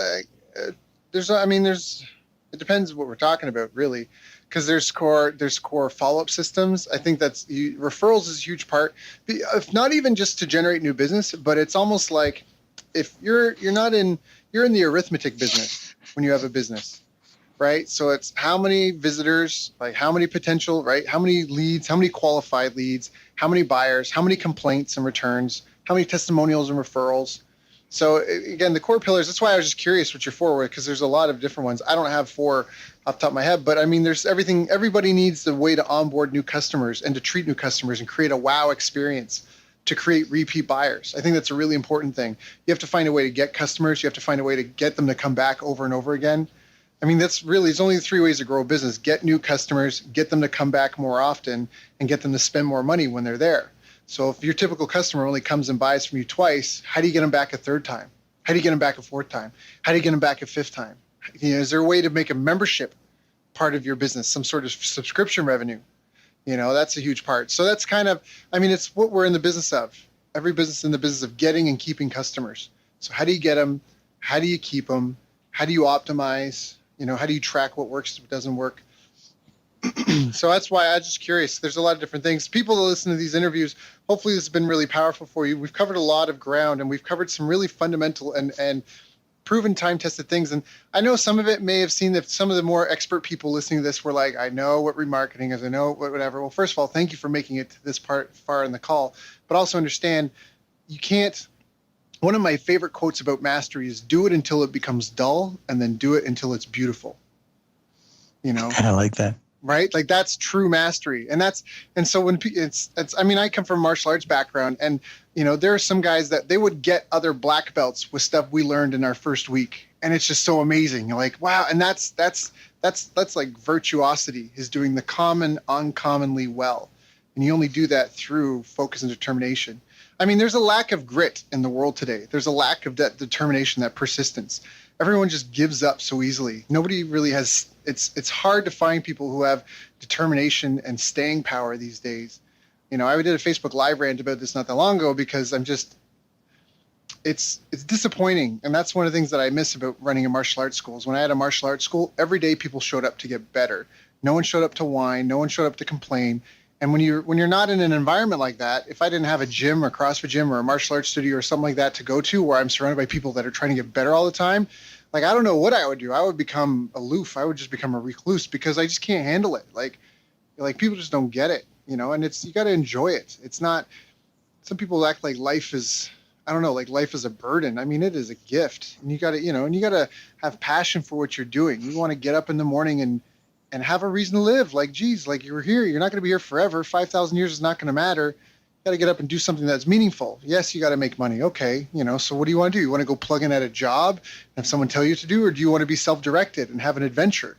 it depends what we're talking about, really, because there's core follow-up systems. I think referrals is a huge part, if not even just to generate new business, but it's almost like if you're in the arithmetic business when you have a business, right? So it's how many visitors, like how many potential, right? How many leads, how many qualified leads, how many buyers, how many complaints and returns, how many testimonials and referrals. So again, the core pillars, that's why I was just curious what your 4 were, because there's a lot of different ones. I don't have 4 off the top of my head, but I mean, there's everything. Everybody needs a way to onboard new customers and to treat new customers and create a wow experience, to create repeat buyers. I think that's a really important thing. You have to find a way to get customers. You have to find a way to get them to come back over and over again. I mean, it's only 3 ways to grow a business: get new customers, get them to come back more often, and get them to spend more money when they're there. So if your typical customer only comes and buys from you twice, how do you get them back a 3rd time? How do you get them back a 4th time? How do you get them back a 5th time? Is there a way to make a membership part of your business, some sort of subscription revenue? That's a huge part. So that's kind of, it's what we're in the business of. Every business in the business of getting and keeping customers. So how do you get them? How do you keep them? How do you optimize? How do you track what works, what doesn't work? So that's why I'm just curious. There's a lot of different things. People that listen to these interviews, hopefully this has been really powerful for you. We've covered a lot of ground, and we've covered some really fundamental and proven time-tested things. And I know some of it may have seen that some of the more expert people listening to this were like, I know what remarketing is, I know what whatever. Well, first of all, thank you for making it to this far in the call, but also understand you can't. One of my favorite quotes about mastery is do it until it becomes dull, and then do it until it's beautiful. I like that. right? Like that's true mastery. And so when I mean, I come from a martial arts background, and there are some guys that they would get other black belts with stuff we learned in our first week, and it's just so amazing. You're like, wow. And that's like virtuosity, is doing the common uncommonly well. And you only do that through focus and determination. I mean, there's a lack of grit in the world today. There's a lack of that determination, that persistence. Everyone just gives up so easily. Nobody really has. It's hard to find people who have determination and staying power these days. I did a Facebook Live rant about this not that long ago, because it's disappointing. And that's one of the things that I miss about running a martial arts school. Is when I had a martial arts school, every day people showed up to get better. No one showed up to whine. No one showed up to complain. And when you're not in an environment like that, if I didn't have a gym or CrossFit gym or a martial arts studio or something like that to go to, where I'm surrounded by people that are trying to get better all the time, like, I don't know what I would do. I would become aloof. I would just become a recluse, because I just can't handle it. Like people just don't get it, and you got to enjoy it. It's not, some people act like life is, I don't know, like life is a burden. I mean, it is a gift, and you got to, have passion for what you're doing. You want to get up in the morning and have a reason to live. Like, geez, like, you're here. You're not going to be here forever. 5,000 years is not going to matter. You got to get up and do something that's meaningful. Yes, you got to make money. Okay. So what do you want to do? You want to go plug in at a job and have someone tell you what to do? Or do you want to be self-directed and have an adventure?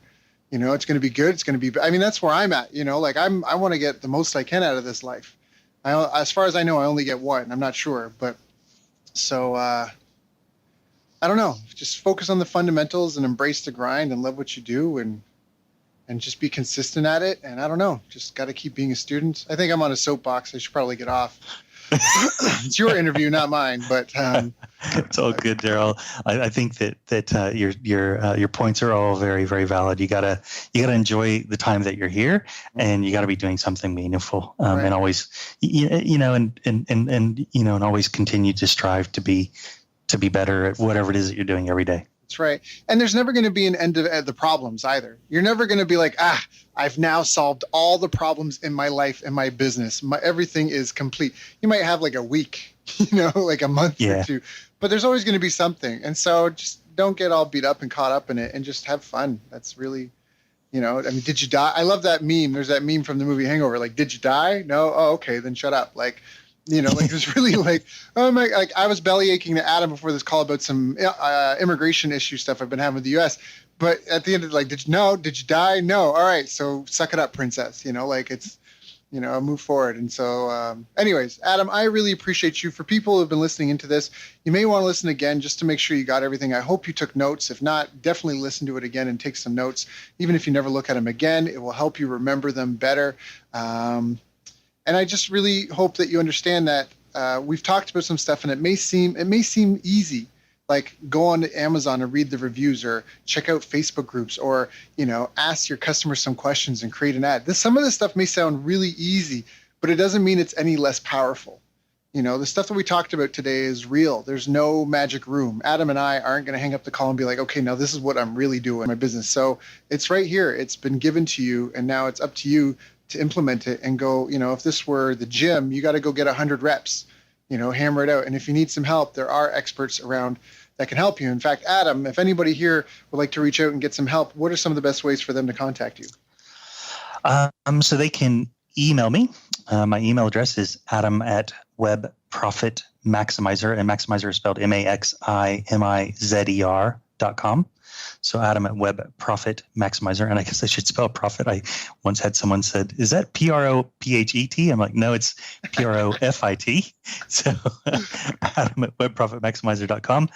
It's going to be good. It's going to be, I mean, that's where I'm at, like I want to get the most I can out of this life. As far as I know, I only get one. I'm not sure, but so, I don't know, just focus on the fundamentals and embrace the grind and love what you do, and just be consistent at it. And I don't know, just got to keep being a student. I think I'm on a soapbox. I should probably get off. It's your interview, not mine, but it's all good, Daryl. I think that your points are all very, very valid. You gotta enjoy the time that you're here, and you gotta be doing something meaningful, right. And always, and always continue to strive to be better at whatever it is that you're doing every day. That's right. And there's never going to be an end of the problems either. You're never going to be like, I've now solved all the problems in my life and my business. Everything is complete. You might have like a week, like a month or two, but there's always going to be something. And so just don't get all beat up and caught up in it, and just have fun. That's really, I mean, did you die? I love that meme. There's that meme from the movie Hangover. Like, did you die? No. Oh, okay. Then shut up. Like, like it's really like, oh my, like I was belly aching to Adam before this call about some immigration issue stuff I've been having with the U.S. But at the end of like, did you die? No. All right. So suck it up, princess. Like it's, move forward. And so anyways, Adam, I really appreciate you. For people who have been listening into this, you may want to listen again just to make sure you got everything. I hope you took notes. If not, definitely listen to it again and take some notes. Even if you never look at them again, it will help you remember them better. And I just really hope that you understand that we've talked about some stuff, and it may seem easy, like go on to Amazon and read the reviews, or check out Facebook groups, or ask your customers some questions and create an ad. Some of this stuff may sound really easy, but it doesn't mean it's any less powerful. The stuff that we talked about today is real. There's no magic room. Adam and I aren't going to hang up the call and be like, okay, now this is what I'm really doing in my business. So it's right here. It's been given to you, and now it's up to you to implement it and go, if this were the gym, you got to go get 100 reps, hammer it out. And if you need some help, there are experts around that can help you. In fact, Adam, if anybody here would like to reach out and get some help, what are some of the best ways for them to contact you? So they can email me. My email address is adam@webprofitmaximizer, and maximizer is spelled MAXIMIZER.com. So Adam at Web Profit Maximizer, and I guess I should spell profit. I once had someone said, "Is that PROPHET?" I'm like, "No, it's PROFIT." So Adam at webprofitmaximizer.com.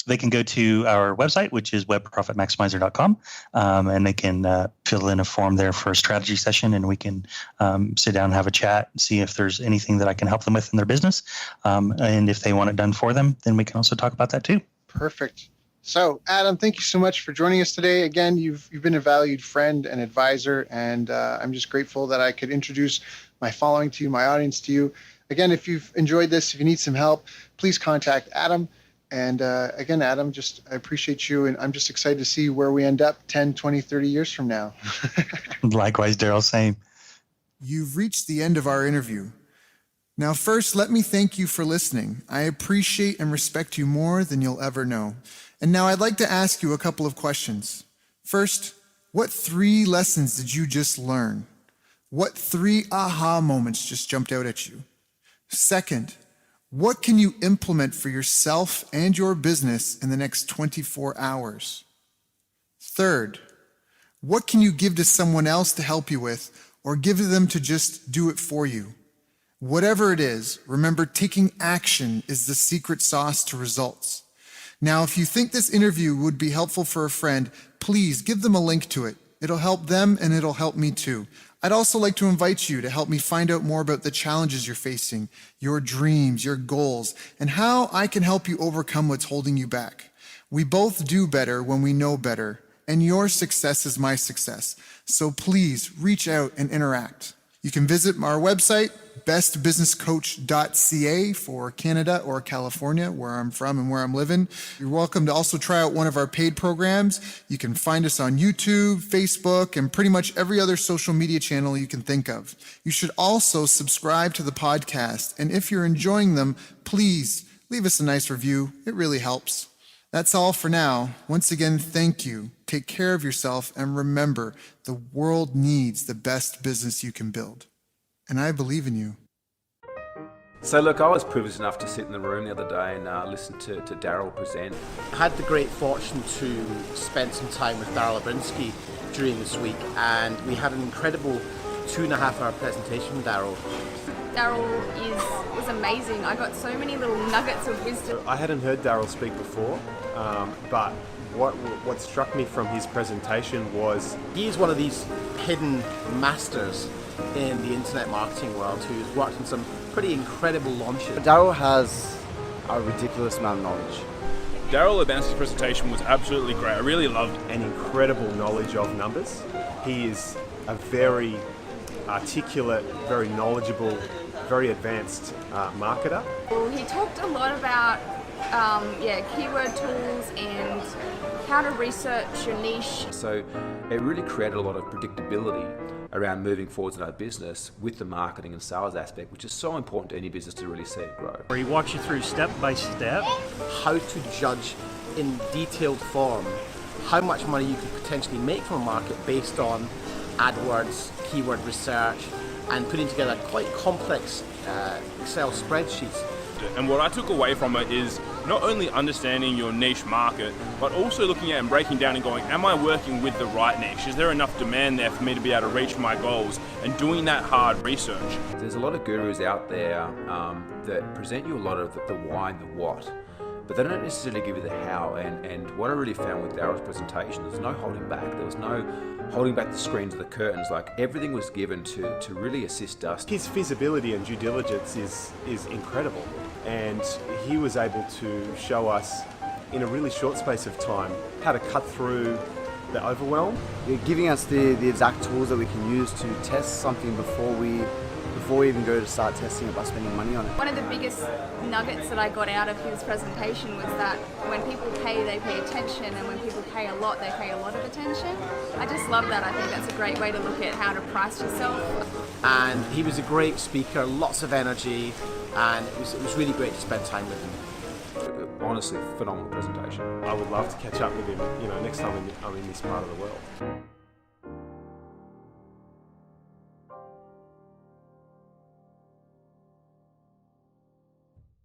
They can go to our website, which is webprofitmaximizer.com, and they can fill in a form there for a strategy session, and we can sit down and have a chat and see if there's anything that I can help them with in their business. And if they want it done for them, then we can also talk about that too. Perfect. So, Adam, thank you so much for joining us today. Again, you've been a valued friend and advisor, and I'm just grateful that I could introduce my following to you, my audience to you. Again, if you've enjoyed this, if you need some help, please contact Adam. And again, Adam, I appreciate you, and I'm just excited to see where we end up 10, 20, 30 years from now. Likewise, Daryl, same. You've reached the end of our interview. Now, first, let me thank you for listening. I appreciate and respect you more than you'll ever know. And now I'd like to ask you a couple of questions. First, What 3 lessons did you just learn? What 3 aha moments just jumped out at you? Second, what can you implement for yourself and your business in the next 24 hours? Third, what can you give to someone else to help you with, or give them to just do it for you? Whatever it is, remember, taking action is the secret sauce to results. Now, if you think this interview would be helpful for a friend, please give them a link to it. It'll help them and it'll help me too. I'd also like to invite you to help me find out more about the challenges you're facing, your dreams, your goals, and how I can help you overcome what's holding you back. We both do better when we know better, and your success is my success. So please reach out and interact. You can visit our website, bestbusinesscoach.ca for Canada or California, where I'm from and where I'm living. You're welcome to also try out one of our paid programs. You can find us on YouTube, Facebook, and pretty much every other social media channel you can think of. You should also subscribe to the podcast, and if you're enjoying them, please leave us a nice review. It really helps. That's all for now. Once again, thank you. Take care of yourself, and remember, the world needs the best business you can build. And I believe in you. So look, I was privileged enough to sit in the room the other day and listen to Daryl present. I had the great fortune to spend some time with Daryl Abrinsky during this week, and we had an incredible 2.5-hour presentation from Daryl. Daryl was amazing. I got so many little nuggets of wisdom. I hadn't heard Daryl speak before, but what struck me from his presentation was He's one of these hidden masters in the internet marketing world who's worked on some pretty incredible launches. Daryl has a ridiculous amount of knowledge. Daryl Abrinsky's presentation was absolutely great. I really loved an incredible knowledge of numbers. He is a very articulate, very knowledgeable, very advanced marketer. Well, he talked a lot about keyword tools and how to research your niche. So it really created a lot of predictability around moving forwards in our business with the marketing and sales aspect, which is so important to any business to really see it grow. Where he walks you through step by step how to judge in detailed form how much money you could potentially make from a market based on AdWords, keyword research, and putting together quite complex Excel spreadsheets. And what I took away from it is not only understanding your niche market, but also looking at and breaking down and going, am I working with the right niche? Is there enough demand there for me to be able to reach my goals? And doing that hard research. There's a lot of gurus out there that present you a lot of the why and the what, but they don't necessarily give you the how. And what I really found with Daryl's presentation, there's no holding back. There was no holding back the screens or the curtains. Like, everything was given to really assist us. His feasibility and due diligence is incredible, and he was able to show us in a really short space of time how to cut through the overwhelm. You're giving us the exact tools that we can use to test something before we even go to start testing it by spending money on it. One of the biggest nuggets that I got out of his presentation was that when people pay, they pay attention, and when people pay a lot, they pay a lot of attention. I just love that. I think that's a great way to look at how to price yourself. And he was a great speaker, lots of energy, and it was really great to spend time with him. Honestly, phenomenal presentation. I would love to catch up with him, next time I'm in this part of the world.